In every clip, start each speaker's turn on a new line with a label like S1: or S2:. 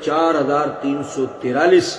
S1: 4343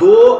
S1: 2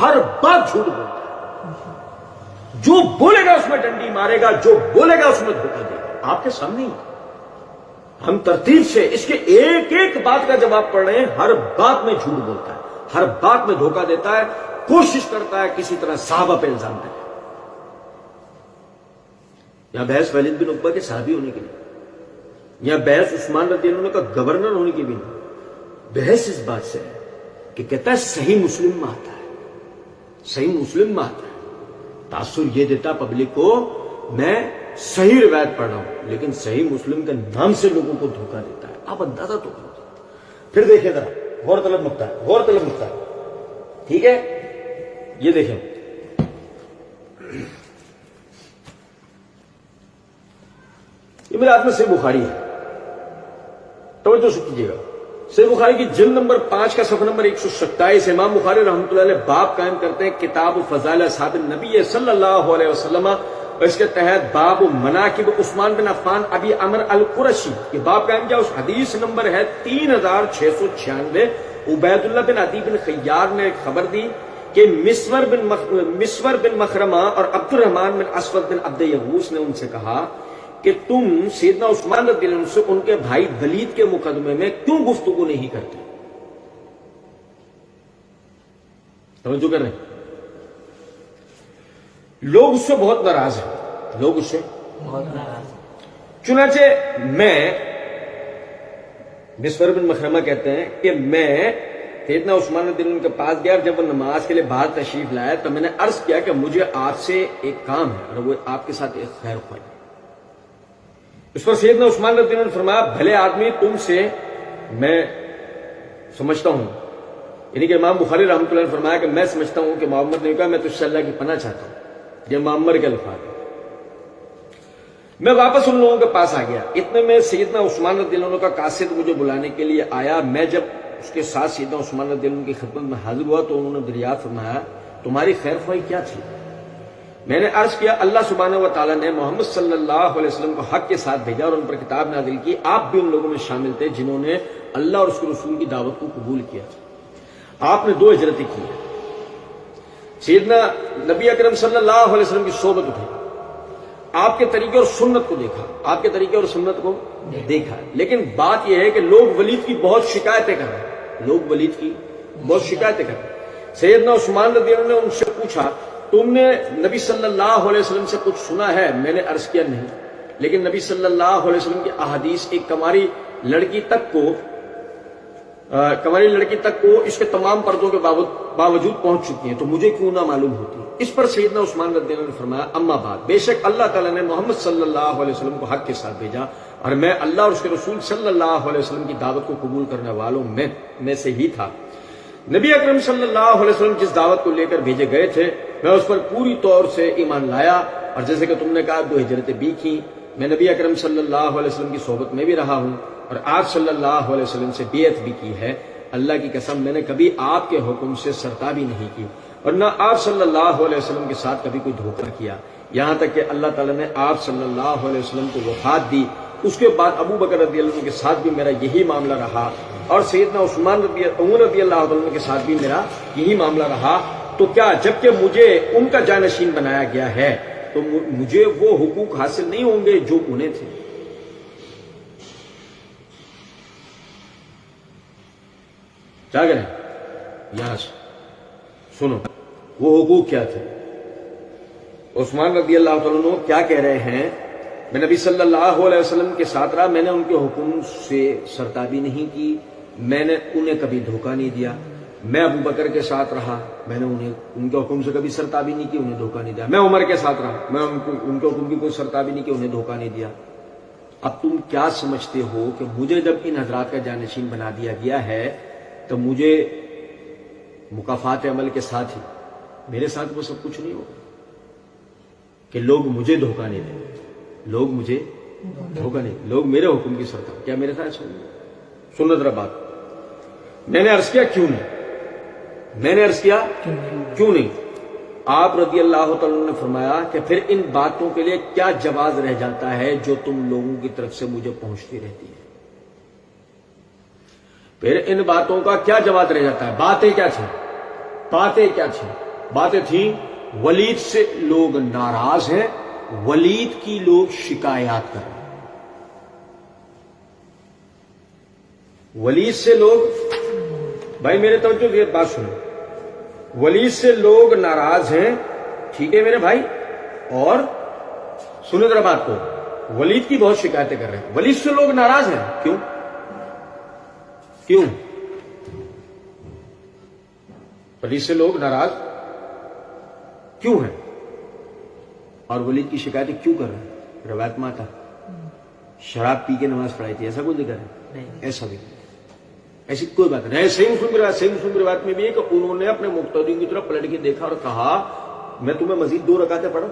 S1: ہر بات جھوٹ بولتا ہے. جو بولے گا اس میں ڈنڈی مارے گا, جو بولے گا اس میں دھوکہ دے گا. آپ کے سامنے ہی ہم ترتیب سے اس کے ایک ایک بات کا جواب پڑھ رہے ہیں. ہر بات میں جھوٹ بولتا ہے, ہر بات میں دھوکہ دیتا ہے, کوشش کرتا ہے کسی طرح صحابہ پہ الزام دے. یہاں بحث ولید بن عقبہ کے صحابی ہونے کے لیے, یہاں بحث عثمان رضی اللہ عنہ کا گورنر ہونے کی بھی نہیں. بحث اس بات سے ہے کہ کہتا ہے صحیح مسلم میں آتا ہے, صحیح مسلم میں آتا ہے. تاثر یہ دیتا پبلک کو میں صحیح روایت پڑھ رہا ہوں, لیکن صحیح مسلم کے نام سے لوگوں کو دھوکہ دیتا ہے. آپ اندازہ تو کرو. پھر دیکھیں ذرا, غور طلب نقطہ ہے, غور طلب نقطہ ہے. ٹھیک ہے, یہ دیکھیں, یہ میرے ہاتھ میں صحیح بخاری ہے, توجہ سے کیجیے گا. صحیح بخاری کی جلد نمبر 5 کا صفحہ نمبر 127. امام بخاری رحمۃ اللہ علیہ باب قائم کرتے ہیں کتاب فضائل اصحاب النبی صلی اللہ علیہ وسلم, اور اس کے تحت باب مناقب عثمان بن عفان ابی عمر القرشی. یہ باب قائم کیا, اس حدیث نمبر ہے 3696. عبید اللہ بن عدی بن خیار نے ایک خبر دی کہ مسور بن مخرمہ اور عبد الرحمن بن اسود بن عبد یغوث نے ان سے کہا کہ تم سیدنا عثمان رضی اللہ عنہ سے ان کے بھائی ولید کے مقدمے میں کیوں گفتگو نہیں کرتے؟ توجہ کر رہے ہیں, لوگ اس سے بہت ناراض ہیں, لوگ اس سے بہت ناراض ہیں. چنانچہ میں, مسور بن مخرمہ کہتے ہیں کہ میں سیدنا عثمان رضی اللہ عنہ کے پاس گیا, اور جب وہ نماز کے لیے باہر تشریف لائے تو میں نے عرض کیا کہ مجھے آپ سے ایک کام ہے, اور وہ آپ کے ساتھ ایک خیر خواہ. اس پر سیدنا عثمان رضی اللہ عنہ نے فرمایا بھلے آدمی تم سے میں سمجھتا ہوں, یعنی کہ امام بخاری رحمۃ اللہ نے فرمایا کہ میں سمجھتا ہوں کہ محمد نے کہا میں تجھ سے اللہ کی پناہ چاہتا ہوں. یہ معمر کے الفاظ ہیں. میں واپس ان لوگوں کے پاس آ گیا. اتنے میں سیدنا عثمان رضی اللہ عنہ کا قاصد مجھے بلانے کے لیے آیا. میں جب اس کے ساتھ سیدنا عثمان رضی اللہ عنہ کی خدمت میں حاضر ہوا تو انہوں نے دریافت فرمایا تمہاری خیر خواہی کیا تھی؟ میں نے عرض کیا اللہ سبحانہ و تعالیٰ نے محمد صلی اللہ علیہ وسلم کو حق کے ساتھ بھیجا اور ان پر کتاب نازل کی. آپ بھی ان لوگوں میں شامل تھے جنہوں نے اللہ اور اس کے رسول کی دعوت کو قبول کیا. آپ نے 2 ہجرتیں کی. سیدنا نبی اکرم صلی اللہ علیہ وسلم کی صحبت اٹھی, آپ کے طریقے اور سنت کو دیکھا, آپ کے طریقے اور سنت کو دیکھا. لیکن بات یہ ہے کہ لوگ ولید کی بہت شکایتیں کر رہے ہیں, لوگ ولید کی بہت شکایتیں کر رہے ہیں. سیدنا عثمان رضی اللہ عنہ نے ان سے پوچھا تم نے نبی صلی اللہ علیہ وسلم سے کچھ سنا ہے؟ میں نے عرض کیا نہیں, لیکن نبی صلی اللہ علیہ وسلم کی احادیث ایک کماری لڑکی تک کو اس کے تمام پردوں کے باوجود پہنچ چکی ہیں, تو مجھے کیوں نہ معلوم ہوتی. اس پر سیدنا عثمان رضی اللہ عنہ نے فرمایا اما بعد, بے شک اللہ تعالیٰ نے محمد صلی اللہ علیہ وسلم کو حق کے ساتھ بھیجا, اور میں اللہ اور اس کے رسول صلی اللہ علیہ وسلم کی دعوت کو قبول کرنے والوں میں سے ہی تھا. نبی اکرم صلی اللہ علیہ وسلم جس دعوت کو لے کر بھیجے گئے تھے میں اس پر پوری طور سے ایمان لایا, اور جیسے کہ تم نے کہا 2 ہجرتیں بھی کی. میں نبی اکرم صلی اللہ علیہ وسلم کی صحبت میں بھی رہا ہوں, اور آپ صلی اللہ علیہ وسلم سے بیعت بھی کی ہے. اللہ کی قسم میں نے کبھی آپ کے حکم سے سرتابی نہیں کی, اور نہ آپ صلی اللہ علیہ وسلم کے ساتھ کبھی کوئی دھوکہ کیا, یہاں تک کہ اللہ تعالیٰ نے آپ صلی اللہ علیہ وسلم کو وفات دی. اس کے بعد ابو بکر رضی اللہ عنہ کے ساتھ بھی میرا یہی معاملہ رہا, اور سیدنا عثمان عمر رضی اللہ عنہ کے ساتھ بھی میرا یہی معاملہ رہا. تو کیا جبکہ مجھے ان کا جانشین بنایا گیا ہے تو مجھے وہ حقوق حاصل نہیں ہوں گے جو انہیں تھے؟ کیا کریں, یہاں سے سنو وہ حقوق کیا تھے. عثمان رضی اللہ عنہ کیا کہہ رہے ہیں, میں نبی صلی اللہ علیہ وسلم کے ساتھ رہا, میں نے ان کے حکم سے سرتابی نہیں کی, میں نے انہیں کبھی دھوکہ نہیں دیا. میں ابو بکر کے ساتھ رہا, میں نے ان کے حکم سے کبھی سرتابی نہیں کی, انہیں دھوکہ نہیں دیا. میں عمر کے ساتھ رہا, میں ان کے حکم کی کوئی سرتابی نہیں کی, انہیں دھوکہ نہیں دیا. اب تم کیا سمجھتے ہو کہ مجھے جب ان حضرات کا جانشین بنا دیا گیا ہے تو مجھے مکافات عمل کے ساتھ ہی میرے ساتھ وہ سب کچھ نہیں ہوگا کہ لوگ مجھے دھوکہ نہیں دیں, لوگ مجھے دھوکہ نہیں, لوگ میرے حکم کی سرتابی, کیا میرے ساتھ سن ذرا بات. میں نے عرض کیا کیوں نہیں, میں نے عرض کیا کیوں نہیں. آپ رضی اللہ تعالیٰ نے فرمایا کہ پھر ان باتوں کے لیے کیا جواز رہ جاتا ہے جو تم لوگوں کی طرف سے مجھے پہنچتی رہتی ہے, پھر ان باتوں کا کیا جواز رہ جاتا ہے. باتیں کیا تھیں, باتیں کیا تھیں؟ باتیں تھیں ولید سے لوگ ناراض ہیں، ولید کی لوگ شکایات کر رہے ہیں۔ ولید سے لوگ، بھائی میرے توجہ یہ بات سنو، ولید سے لوگ ناراض ہیں، ٹھیک ہے میرے بھائی، اور سنو ذرا بات کو، ولید کی بہت شکایتیں کر رہے ہیں، ولید سے لوگ ناراض ہیں، کیوں؟ کیوں ولید سے لوگ ناراض کیوں ہیں اور ولید کی شکایتیں کیوں کر رہے ہیں؟ روایت میں آتا شراب پی کے نماز پڑھائی تھی، ایسا کوئی ذکر ہے؟ ایسا بھی ایسی کوئی بات نہیں۔ صحیح مسلم کی روایت میں بھی ہے کہ انہوں نے اپنے مقتدیوں کی طرف پلٹ کے دیکھا اور کہا میں تمہیں مزید 2 رکعتیں پڑھوں۔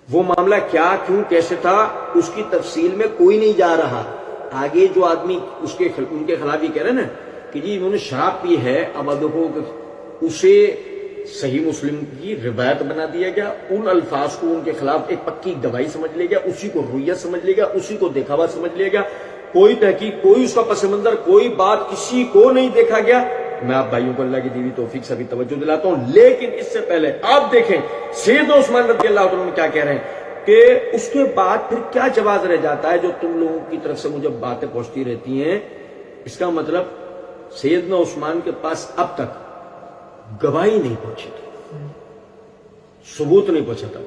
S1: وہ معاملہ کیا، کیوں، کیسے تھا، اس کی تفصیل میں کوئی نہیں جا رہا۔ آگے جو آدمی ان کے خلاف یہ کہہ رہے ہیں نا کہ جی انہوں نے شراب پی ہے، اب دیکھو اسے صحیح مسلم کی روایت بنا دیا گیا، ان الفاظ کو ان کے خلاف ایک پکی گواہی سمجھ لیا گیا، اسی کو رویت سمجھ لیا گیا، اسی کو دیکھا ہوا سمجھ لیا گیا، کوئی تحقیق، کوئی اس کا پس منظر، کوئی بات کسی کو نہیں دیکھا گیا۔ میں آپ بھائیوں کو اللہ کی دیوی توفیق سے بھی توجہ دلاتا ہوں، لیکن اس سے پہلے آپ دیکھیں سیدنا عثمان رضی اللہ عنہ کیا کہہ رہے ہیں کہ اس کے بعد پھر کیا جواز رہ جاتا ہے جو تم لوگوں کی طرف سے مجھے باتیں پہنچتی رہتی ہیں۔ اس کا مطلب سیدنا عثمان کے پاس اب تک گواہی نہیں پہنچی تھی، ثبوت نہیں پہنچا تھا۔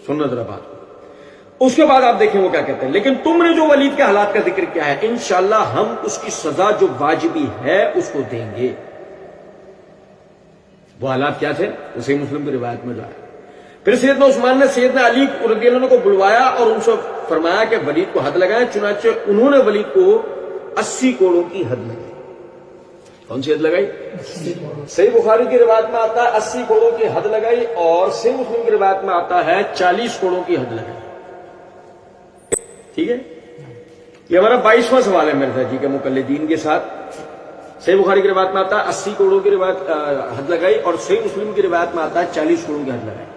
S1: سننا ذرا بات کو، اس کے بعد آپ دیکھیں وہ کیا کہتے ہیں، لیکن تم نے جو ولید کے حالات کا ذکر کیا ہے انشاءاللہ ہم اس کی سزا جو واجبی ہے اس کو دیں گے۔ وہ حالات کیا تھے؟ صحیح مسلم کی روایت میں جو ہے، پھر سیدنا عثمان نے سیدنا علی رضی اللہ عنہ کو بلوایا اور ان سے فرمایا کہ ولید کو حد لگائیں، چنانچہ انہوں نے ولید کو 80 کوڑوں کی حد لگائی۔ کون سی حد لگائی؟ صحیح بخاری کی روایت میں آتا ہے 80 کوڑوں کی حد لگائی، اور صحیح مسلم کی روایت میں آتا ہے 40 کوڑوں کی حد لگائی۔ ٹھیک ہے، یہ ہمارا 22واں سوال ہے مرزا جی کے مقلدین کے ساتھ۔ صحیح بخاری کی روایت میں آتا ہے 80 کوڑوں کی روایت حد لگائی، اور صحیح مسلم کی روایت میں آتا ہے 40 کوڑوں کی حد لگائی۔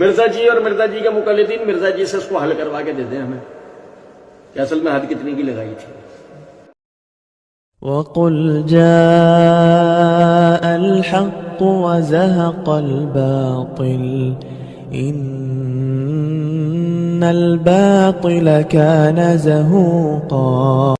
S1: مرزا جی اور مرزا جی کے مقلدین مرزا جی سے اس کو حل کروا کے دے دیں ہمیں کہ اصل میں حد کتنی کی لگائی تھی۔
S2: وَقُلْ جَاءَ الْحَقُّ وَزَهَقَ الْبَاطِلُ إِنَّ الْبَاطِلَ كَانَ زَهُوقًا۔